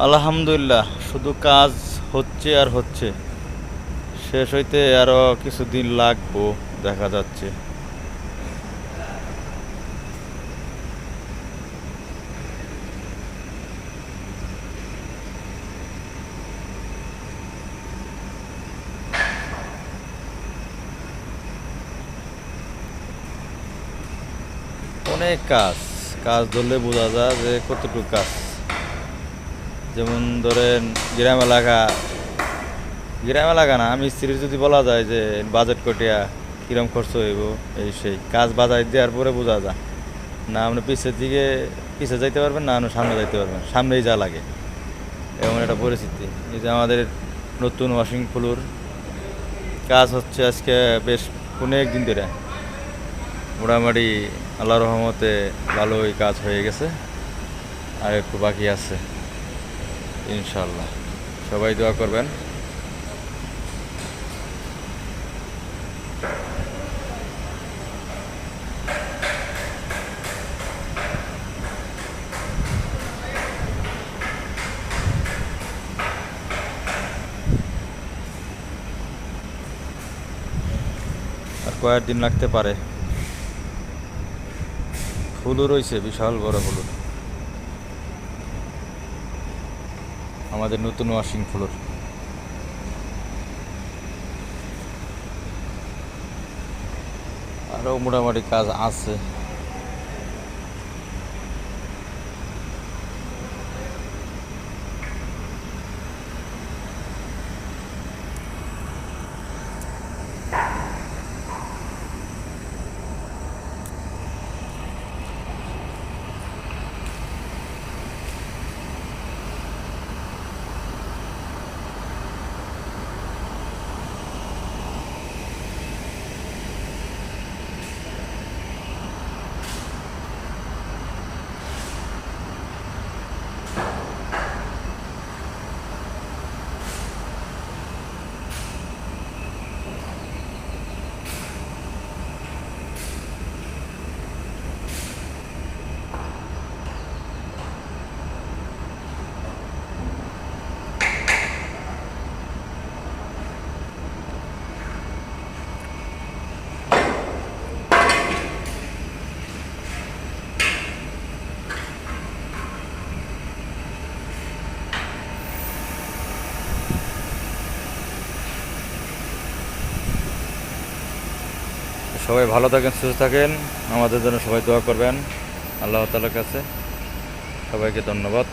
আলহামদুলিল্লাহ, শুধু কাজ হচ্ছে আর হচ্ছে। শেষ হইতে আরো কিছুদিন লাগবো, দেখা যাচ্ছে। অনেক কাজ। কাজ ধরলে বোঝা যায় যে কতটুকু কাজ। যেমন ধরেন, গ্রাম এলাকা, গ্রাম এলাকা না, আমি স্ত্রীর যদি বলা যায় যে বাজেট কটিয়া কিরম খরচ হইব, এই সেই কাজ বাজার দেওয়ার পরে বোঝা যায়। না আপনি পিছের দিকে পিছে যাইতে পারবেন, না আপনি সামনে যাইতে পারবেন, সামনেই যা লাগে, এমন একটা পরিস্থিতি। এই যে আমাদের নতুন ওয়াশিং ফ্লোর কাজ হচ্ছে আজকে বেশ অনেক দিন ধরে। মোটামুটি আল্লাহ রহমতে ভালোই কাজ হয়ে গেছে, আর একটু বাকি আছে ইনশাল্লাহ। সবাই দোয়া করবেন। আর কয়েকদিন লাগতে পারে। ফুলও রয়েছে, বিশাল বড় ফুলুর, আমাদের নতুন ওয়াশিং ফ্লোর। আরও মোটামুটি কাজ আছে। সবাই ভালো থাকেন, সুস্থ থাকেন, আমাদের জন্য সবাই দোয়া করবেন আল্লাহ তাআলার কাছে। সবাইকে ধন্যবাদ।